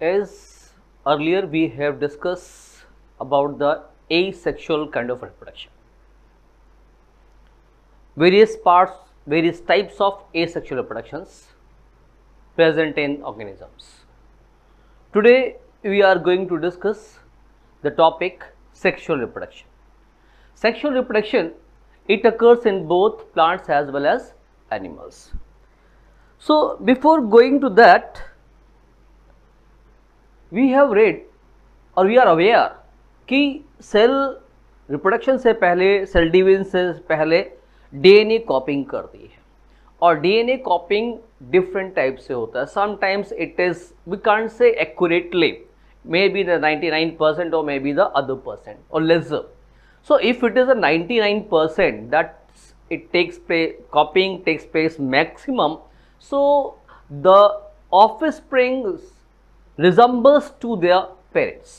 As earlier we have discussed about the asexual kind of reproduction. Various types of asexual reproductions present in organisms. Today we are going to discuss the topic sexual reproduction. Sexual reproduction, it occurs in both plants as well as animals. So before going to that, we have read और we are aware कि cell reproduction से पहले, cell division से पहले DNA कॉपिंग करती है और DNA कॉपिंग different type से होता है. Sometimes it is, we can't say accurately, maybe the 99% और maybe the other percent और lesser. So if it is a 99% that it takes place, copying takes place maximum, so the offspring resembles to their parents.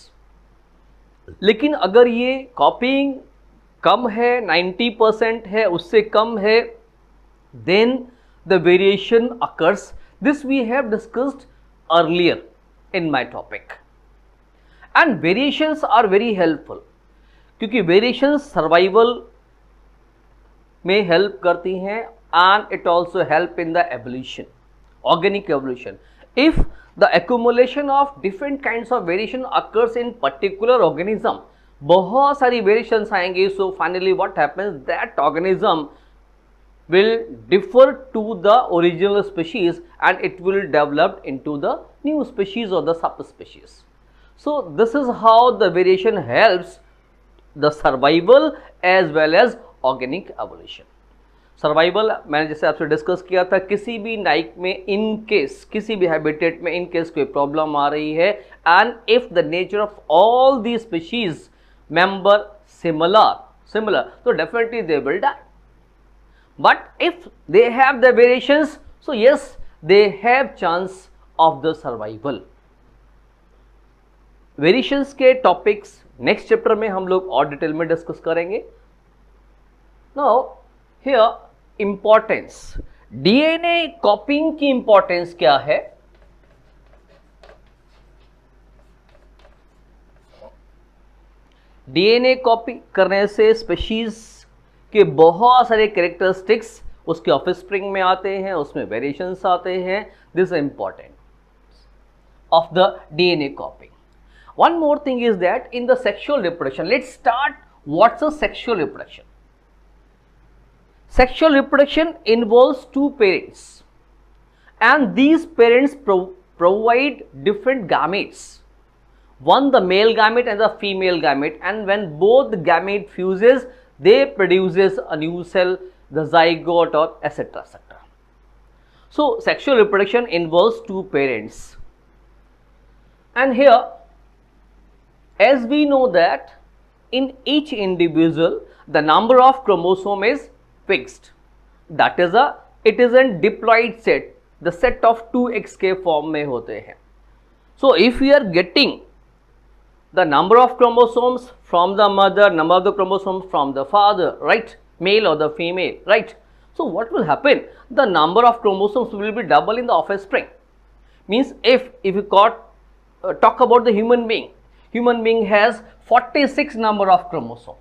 लेकिन अगर ये कॉपिंग कम है, 90% है, उससे कम है, then the variation occurs. This we have discussed earlier in my topic. And variations are very helpful क्योंकि variations survival में help करती हैं and it also help in the evolution, organic evolution. If the accumulation of different kinds of variation occurs in particular organism, बहुत सारी variations आएंगे, so finally what happens, that organism will differ to the original species and it will develop into the new species or the subspecies. So this is how the variation helps the survival as well as organic evolution. Survival मैंने जैसे आपसे discuss किया था, किसी भी नाइक में in case, किसी भी हैबिटेट में इन केस कोई प्रॉब्लम आ रही है and if the nature of all the species member similar तो definitely they will die. But if they have the variations, so yes they have chance of the survival. Variations के topics next chapter में हम लोग और detail में discuss करेंगे. Now here importance, DNA copying की importance क्या है? डीएनए कॉपी करने से स्पीशीज के बहुत सारे कैरेक्टरिस्टिक्स उसके ऑफस्प्रिंग में आते हैं, उसमें वेरिएशंस आते हैं. This is important of the DNA कॉपिंग. One more thing is that in the sexual reproduction, let's start what's a sexual reproduction. Sexual reproduction involves two parents and these parents provide different gametes. One the male gamete and the female gamete, and when both gamete fuses, they produces a new cell, the zygote or etc. etc. So sexual reproduction involves two parents, and here as we know that in each individual the number of chromosome is fixed. That is it is a diploid set, the set of 2x के form में होते हैं. So if we are getting the number of chromosomes from the mother, number of the chromosomes from the father, right, male or the female, right, so what will happen? The number of chromosomes will be double in the offspring. Means if you talk about the human being has 46 number of chromosome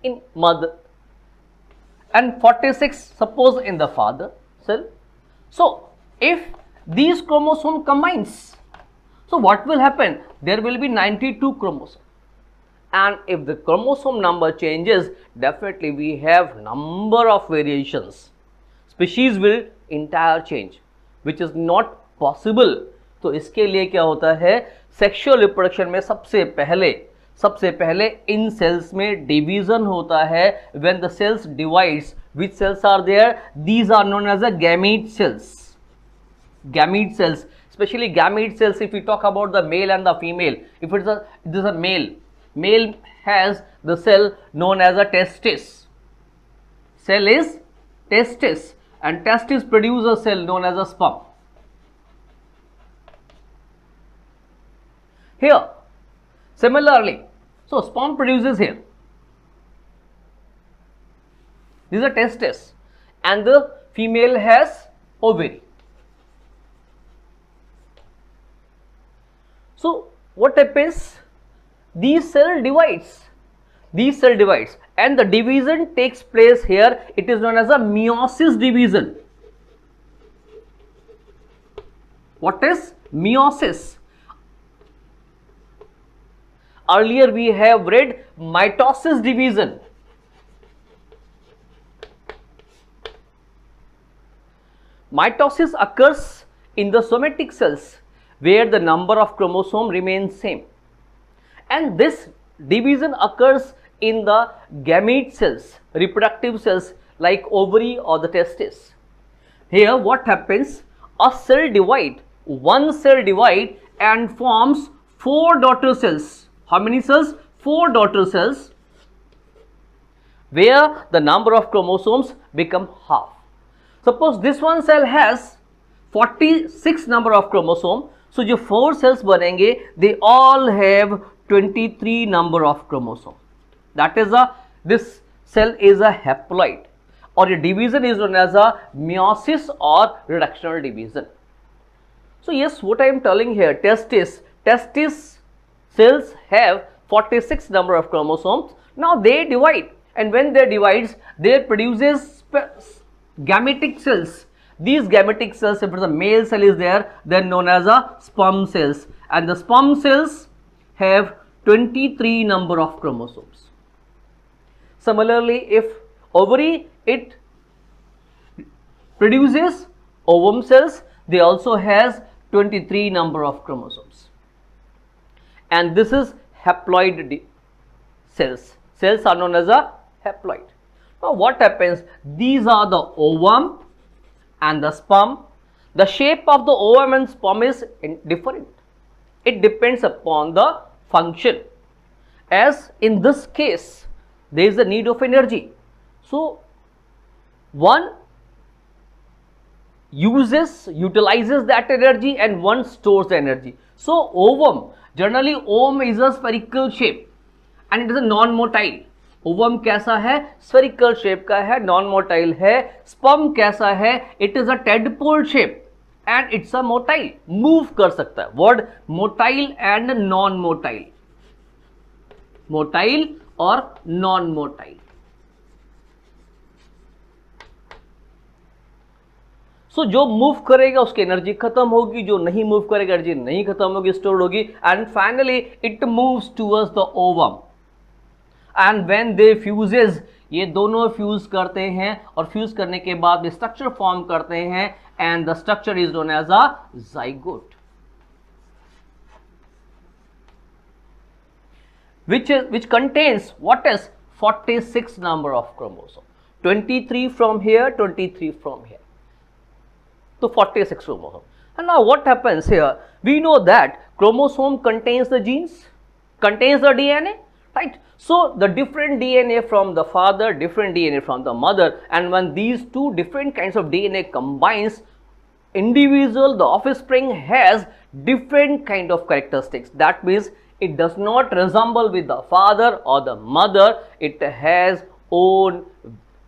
in mother and 46 suppose in the father cell. So if these chromosome combines, so what will happen? There will be 92 chromosome, and if the chromosome number changes, definitely we have number of variations. Species will entire change, which is not possible. तो इसके लिए क्या होता है, sexual reproduction में सबसे पहले इन sales में डिवीजन होता है. When the cells divides, which cells are there? These are known as a gamete cells. Gamete cells, especially gamete cells, if we talk about the male and the female, if it is a male has the cell known as a testis. Cell is testis, and testis produce a cell known as a sperm. Here similarly, so sperm produces here, this is a testis, and the female has ovary. So what happens? These cell divides. These cell divides, and the division takes place here. It is known as a meiosis division. What is meiosis? Earlier we have read mitosis division. Mitosis occurs in the somatic cells where the number of chromosomes remains same, and this division occurs in the gamete cells, reproductive cells like ovary or the testes. Here what happens? A cell divide, one cell divide and forms 4 daughter cells. How many cells? 4 daughter cells, where the number of chromosomes become half. Suppose this one cell has 46 number of chromosome, so जो 4 cells बनेंगे, they all have 23 number of chromosome. That is this cell is a haploid, or a division is known as a meiosis or reductional division. So yes, what I am telling here, testis cells have 46 number of chromosomes. Now they divide, and when they divides, they produces gametic cells. These gametic cells, if the male cell is there, then known as a sperm cells, and the sperm cells have 23 number of chromosomes. Similarly, if ovary, it produces ovum cells, they also has 23 number of chromosomes, and this is haploid cells. Cells are known as a haploid. Now what happens? These are the ovum and the sperm. The shape of the ovum and sperm is different. It depends upon the function. As in this case, there is a need of energy. So one utilizes that energy, and one stores the energy. So ovum, generally ovum is a spherical shape and it is a non-motile. Ovum कैसा है? Spherical shape का है, non motile है. Sperm कैसा है? It is a tadpole shape and it's a motile, move कर सकता है. Word motile and non motile, motile और नॉन मोटाइल. सो जो मूव करेगा उसकी एनर्जी खत्म होगी, जो नहीं मूव करेगा एनर्जी नहीं खत्म होगी, स्टोर होगी, and finally it moves towards the ovum. And when they fuses, ये दोनों फ्यूज करते हैं और फ्यूज करने के बाद स्ट्रक्चर फॉर्म करते हैं, and the structure is known as a zygote, which contains what is 46 number of chromosome, 23 from here, 23 from here, so 46 chromosome. And now what happens here? We know that chromosome contains the genes, contains the DNA, right? So the different DNA from the father, different DNA from the mother, and when these two different kinds of DNA combines, individual, the offspring has different kind of characteristics. That means it does not resemble with the father or the mother, it has own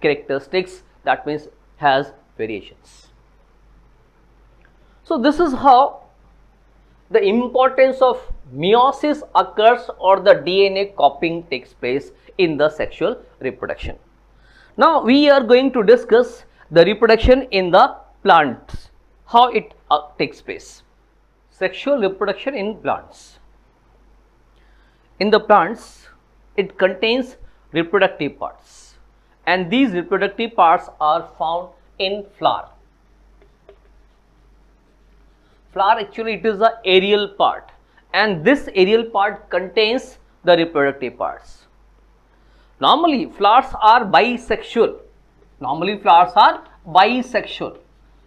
characteristics, that means has variations. So this is how the importance of meiosis occurs, or the DNA copying takes place in the sexual reproduction. Now we are going to discuss the reproduction in the plants, how it takes place. Sexual reproduction in plants. In the plants, it contains reproductive parts, and these reproductive parts are found in flower. Flower, actually it is the aerial part, and this aerial part contains the reproductive parts. Normally flowers are bisexual.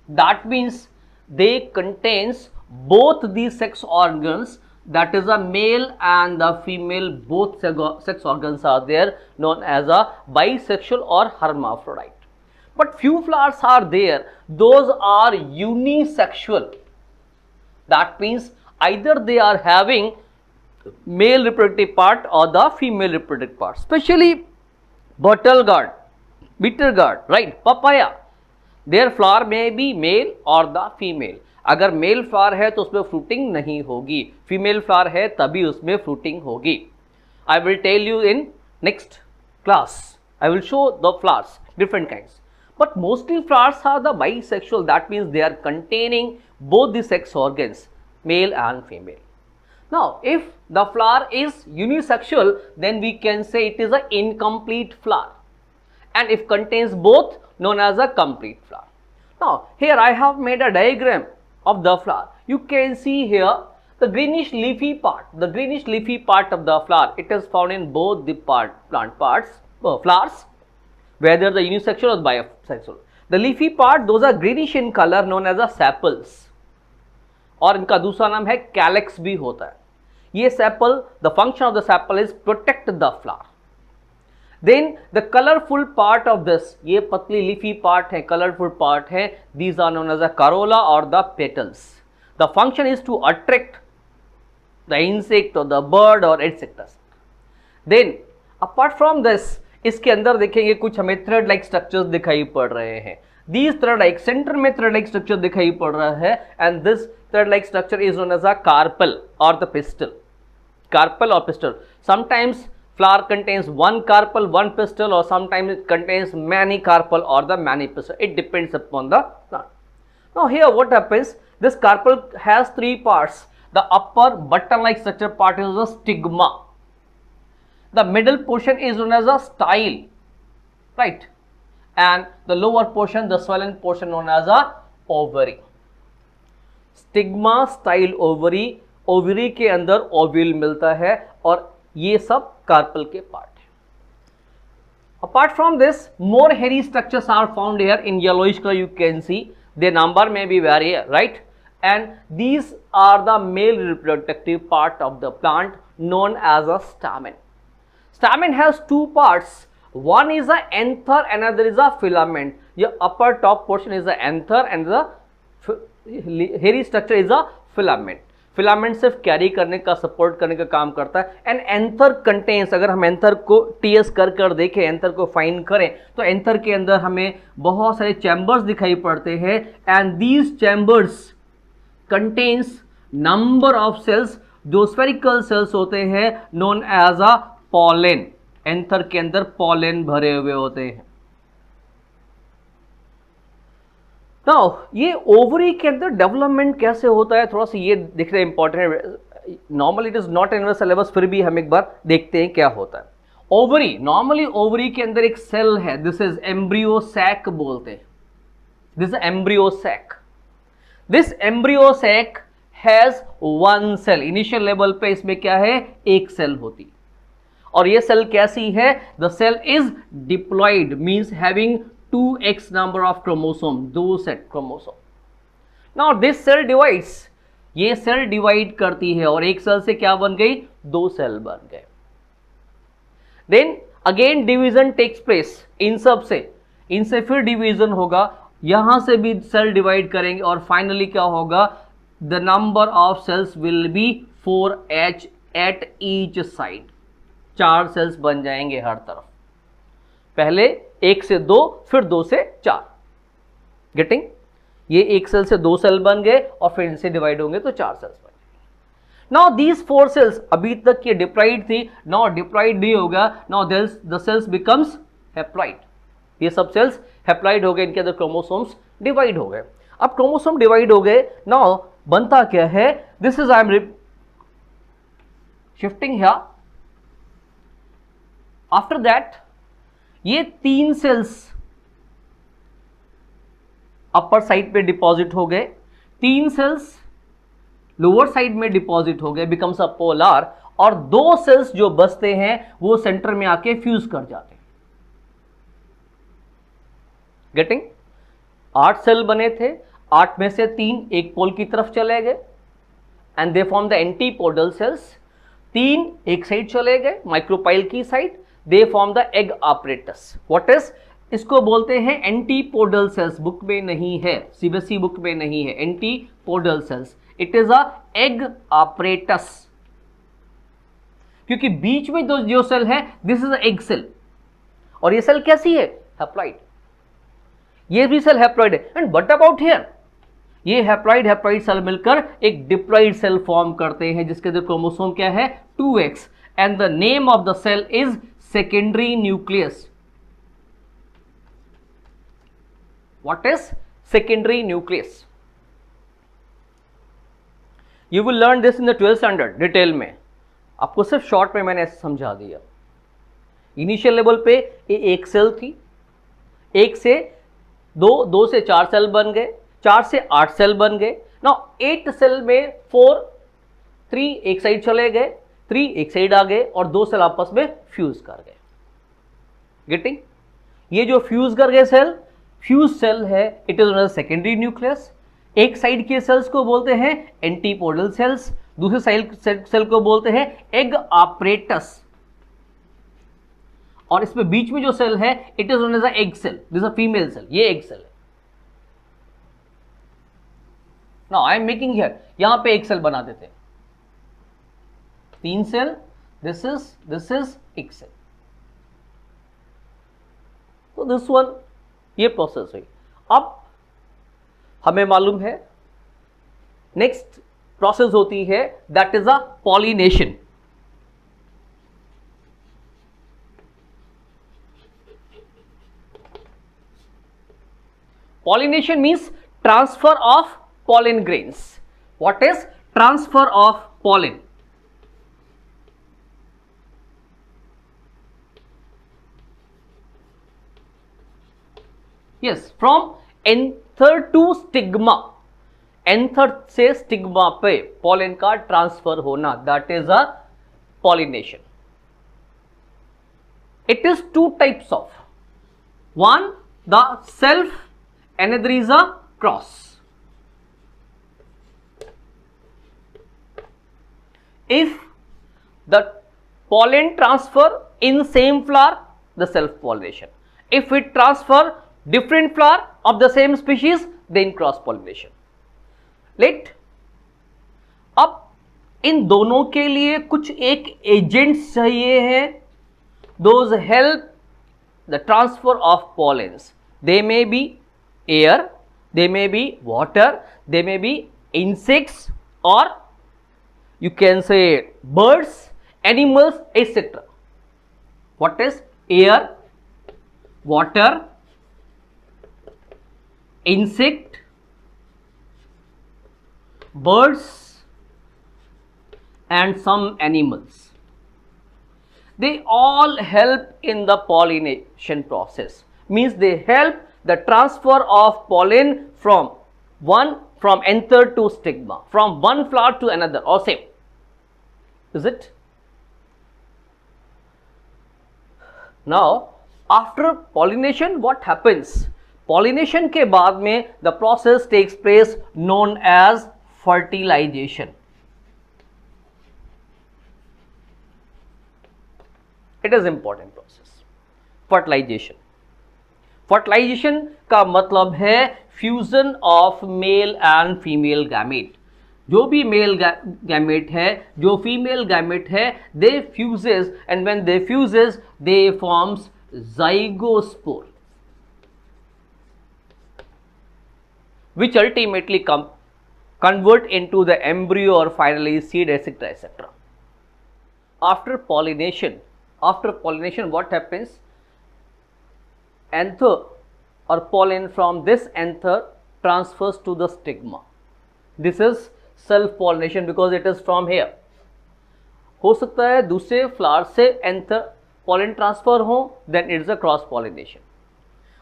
That means they contains both the sex organs, that is a male and the female, both sex organs are there, known as a bisexual or hermaphrodite. But few flowers are there, those are unisexual. That means either they are having male reproductive part or the female reproductive part, especially bottle gourd, bitter gourd, right, papaya, their flower may be male or the female, अगर male flower है तो उसमें fruiting नहीं होगी, female flower है तभी उसमें fruiting होगी. I will tell you in next class. I will show the flowers, different kinds. But mostly flowers are the bisexual. That means they are containing both the sex organs, male and female. Now, if the flower is unisexual, then we can say it is an incomplete flower. And if contains both, known as a complete flower. Now, here I have made a diagram of the flower. You can see here the greenish leafy part, of the flower. It is found in both the plant parts, flowers, whether the unisexual or bisexual. The leafy part, those are greenish in color, known as the sepals. और इनका दूसरा नाम है calyx भी होता है. ये sepal, the function of the sepal is protect the flower. Then the colourful part of this, ये पतली लीफी पार्ट है, कलरफुल पार्ट है, these are known as a corolla और the petals. The function is to attract the insect और the bird और etcetera. Then apart from this, इसके अंदर देखेंगे कुछ हमें थ्रेड लाइक स्ट्रक्चर्स दिखाई पड़ रहे हैं. These thread like, सेंटर में थ्रेड लाइक स्ट्रक्चर दिखाई पड़ रहा है, and this thread like structure is known as a carpel और द पिस्टल. कार्पल और pistil. Sometimes flower contains one carpel, one pistil, or sometimes it contains many carpel or the many pistil. It depends upon the plant. Now here what happens, this carpel has three parts. The upper button like structure part is the stigma. The middle portion is known as a style, right? And the lower portion, the swollen portion, known as a ovary. Stigma, style, ovary. Ovary के अंदर ovule मिलता है और ये सब carpel के part है. Apart from this, more hairy structures are found here in yellowish colour. You can see their number may be vary, right? And these are the male reproductive part of the plant known as a stamen. Stamen has two parts. One is a anther, another is a filament. The upper top portion is the anther and the hairy structure is a filament. Filament सिर्फ carry करने का, support करने का काम करता है. And anther contains, अगर हम एंथर को टीएस कर देखें, एंथर को फाइंड करें, तो एंथर के अंदर हमें बहुत सारे चैम्बर्स दिखाई पड़ते हैं. And these chambers contains number of cells, जो स्फेरिकल सेल्स होते हैं, known as a pollen. Anther के अंदर पॉलन भरे हुए होते हैं. नाउ ये ओवरी के अंदर डेवलपमेंट कैसे होता है, थोड़ा सा ये दिख रहा है इंपॉर्टेंट है. Normally it is not in syllabus, फिर भी हम एक बार देखते हैं क्या होता है. ओवरी, नॉर्मली ओवरी के अंदर एक सेल है, दिस इज एम्ब्रियो सैक बोलते हैं. This is embryo sac. This embryo sac has one cell. Initial level पे इसमें क्या है, एक सेल होती. और ये सेल कैसी है, the cell is diploid, means having 2x number of chromosome, 2 set chromosome. Now this cell divides, ये सेल डिवाइड करती है और एक सेल से क्या बन गई, 2 सेल बन गए. Then again division takes place. इन सब से, इनसे फिर डिवीजन होगा, यहां से भी सेल डिवाइड करेंगे और फाइनली क्या होगा, the number of cells will be 4H at each side. 4 cells बन जाएंगे हर तरफ. पहले 1 से 2, फिर 2 से 4. गेटिंग? ये एक सेल से 2 सेल बन गए और फिर इनसे डिवाइड होंगे तो 4 सेल्स बन गए. नाउ दीज 4 सेल्स, अभी तक ये डिप्लॉइड थी, नाउ डिप्लॉइड नहीं होगा. Now the cells becomes haploid. ये सब सेल्स हैप्लॉइड हो गए, इनके अंदर क्रोमोसोम्स डिवाइड हो गए. अब क्रोमोसोम डिवाइड हो गए, नाउ बनता क्या है, this is I am shifting here. After that ये 3 सेल्स अपर साइड पे डिपॉजिट हो गए, 3 सेल्स लोअर साइड में डिपॉजिट हो गए, बिकम्स अ पोलर. और 2 सेल्स जो बचते हैं वो सेंटर में आके फ्यूज कर जाते हैं. गेटिंग? 8 सेल बने थे, 8 में से 3 एक पोल की तरफ चले गए and they form the antipodal cells. 3 एक साइड चले गए, माइक्रोपाइल की side, they form the egg apparatus. What is, इसको बोलते हैं एंटीपोडल सेल्स. बुक में नहीं है, सीबीएसई बुक में नहीं है antipodal cells. It is a egg apparatus, क्योंकि बीच में जो सेल है, दिस इज एग सेल. और ये सेल कैसी है, हैप्लॉइड. ये भी सेल हैप्लॉइड है. एंड व्हाट अबाउट हियर, ये हैप्लॉइड हैप्लॉइड सेल मिलकर एक डिप्लॉइड सेल फॉर्म करते हैं जिसके अंदर क्रोमोसोम क्या है 2x and the name of the cell is secondary nucleus. What is secondary nucleus? You will learn this in the 12th standard detail में. आपको सिर्फ शॉर्ट में मैंने ऐसे समझा दिया. इनिशियल लेवल पे ये एक सेल थी, एक से दो से 4 सेल बन गए, 4 से 8 सेल बन गए. नाउ 8 सेल में 3 एक साइड चले गए, 3 एक साइड आ गए और 2 सेल आपस में फ्यूज कर गए. गेटिंग? ये जो फ्यूज कर गए सेल, फ्यूज सेल है, it is known as secondary nucleus. एक साइड के सेल्स को बोलते हैं एंटीपोडल सेल्स, दूसरे साइड सेल को बोलते हैं एग आपरेटस, और इसमें बीच में जो सेल है it is known as a egg cell. This a female cell, ये एग सेल है. Now I am making here, यहां पे एक सेल बना देते हैं, 3 cell, this is egg cell. तो दिस वन, ये प्रोसेस हुई. अब हमें मालूम है नेक्स्ट प्रोसेस होती है that is a pollination. Pollination means transfer of pollen grains. What is transfer of pollen? Yes, from anther to stigma. Anther से stigma पे pollen का transfer होना, that is a pollination. It is 2 types of. One, the self, another is a cross. If the pollen transfer in same flower, the self pollination. If it transfer different flower of the same species, then cross pollination. Let अब इन दोनों के लिए कुछ एक agents चाहिए हैं. Those help the transfer of pollens. They may be air, they may be water, they may be insects, or you can say birds, animals, etc. What is air, water, insect, birds and some animals? They all help in the pollination process. Means they help the transfer of pollen from anther to stigma, from one flower to another, or same. Is it? Now after pollination what happens? Pollination के बाद में the process takes place known as fertilization. It is important process. Fertilization. Fertilisation का मतलब है fusion of male and female gamete. जो भी male gamete है, जो फीमेल गैमेट है, they fuses and when they fuses they forms zygospore which ultimately convert into the embryo or finally seed, etc., etc. After pollination what happens? Anther or pollen from this anther transfers to the stigma. This is self pollination because it is from here. हो सकता है दूसरे flower से anther pollen transfer हो, then it is a cross pollination.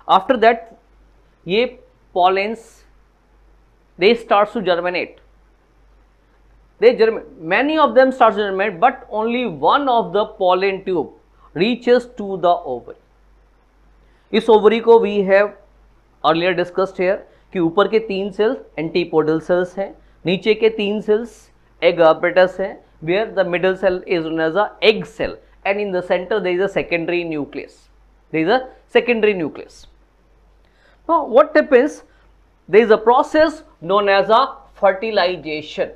After that ये pollens they start to germinate. Many of them start to germinate, but only one of the pollen tube reaches to the ovary. इस ovary को we have earlier discussed here कि ऊपर के 3 sales antipodal cells हैं, नीचे के 3 sales egg apparatus हैं, where the middle cell is known as a egg cell, and in the center there is a secondary nucleus. Now what happens? There is a process known as a fertilization.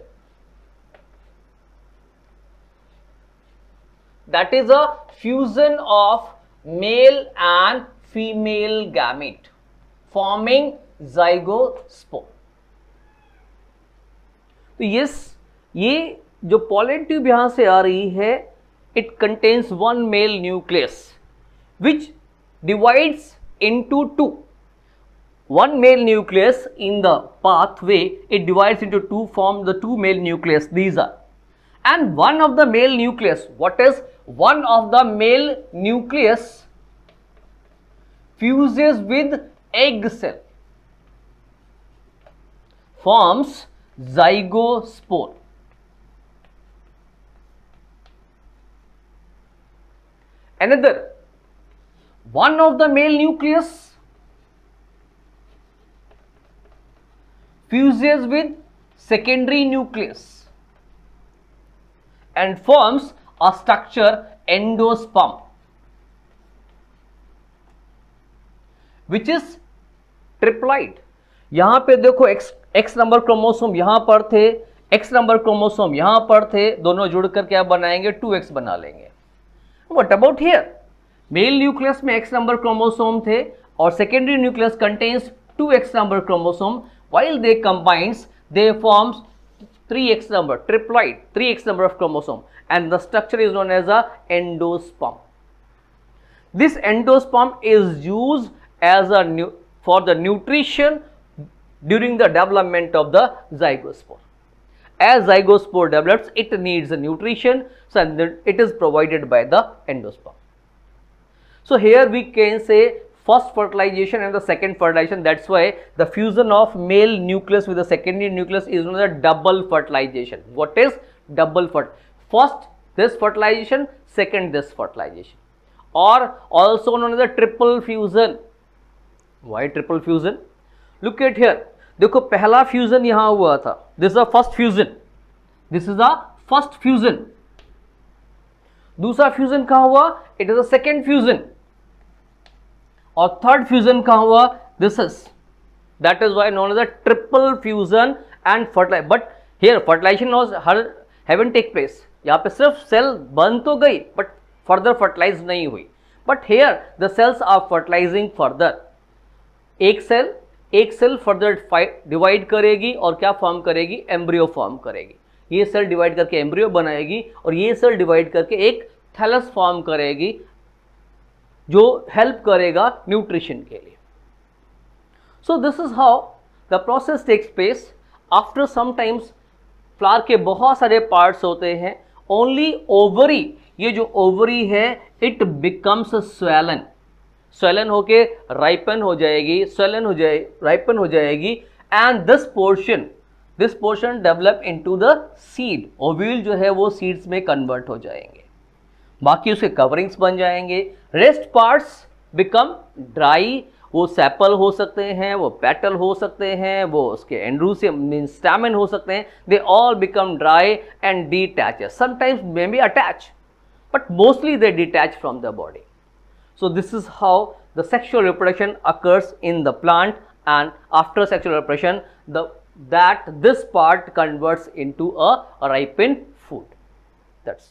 That is a fusion of male and female gamete forming zygospore. तो yes, ये जो pollen tube यहां से आ रही है, it contains one male nucleus which divides into two. One male nucleus in the pathway, it divides into two, form the two male nucleus, these are. And one of the male nucleus, what is one of the male nucleus fuses with egg cell, forms zygospore. Another one of the male nucleus fuses with secondary nucleus and forms a structure endosperm, which is triploid. यहां पे देखो x number chromosome यहां पर थे, x number chromosome यहां पर थे, दोनों जुड़ कर क्या बनाएंगे, 2x बना लेंगे. What about here? Mail nucleus में x नंबर क्रोमोसोम थे और secondary nucleus contains 2x number chromosome. While they combines, they forms 3x number, triploid, 3x number of chromosome, and the structure is known as a endosperm. This endosperm is used as a for the nutrition during the development of the zygospore. As zygospore develops, it needs a nutrition, so it is provided by the endosperm. So here we can say first fertilization and the second fertilization. That's why the fusion of male nucleus with the secondary nucleus is known as double fertilization. What is double first this fertilization, second this fertilization, or also known as a triple fusion. Why triple fusion? Look at here. देखो पहला fusion यहां हुआ था, this is the first fusion, this is the first fusion. दूसरा fusion कहां हुआ, it is the second fusion. और third fusion कहां हुआ, this is, that is why known as a triple fusion and fertilise. But here fertilisation was haven't take place. यहाँ पे सिर्फ cell बन तो गई बट फर्दर फर्टिलाइज नहीं हुई. But here the cells are fertilising further. एक सेल फर्दर डिवाइड करेगी और क्या फॉर्म करेगी, एम्ब्रियो फॉर्म करेगी. ये सेल डिवाइड करके एम्ब्रियो बनाएगी और ये सेल डिवाइड करके एक थैलस फॉर्म करेगी जो हेल्प करेगा न्यूट्रिशन के लिए. So this is how the process takes place. After sometimes flower के बहुत सारे पार्ट्स होते हैं. ओनली ओवरी, ये जो ओवरी है, इट बिकम्स स्वेलन. स्वेलन होके राइपन हो जाएगी, राइपन हो जाएगी. And this portion develop into the seed. Ovule जो है वो सीड्स में कन्वर्ट हो जाएंगे, बाकी उसके कवरिंग्स बन जाएंगे. Rest parts become dry. वो सेपल हो सकते हैं, वो पेटल हो सकते हैं, वो उसके एंड्रूसियम मीन स्टैमेन हो सकते हैं. They all become dry and detach. Sometimes may be attach but mostly they detach from the body. So this is how the sexual reproduction occurs in the plant. And after sexual reproduction that this part converts into a ripened food. That's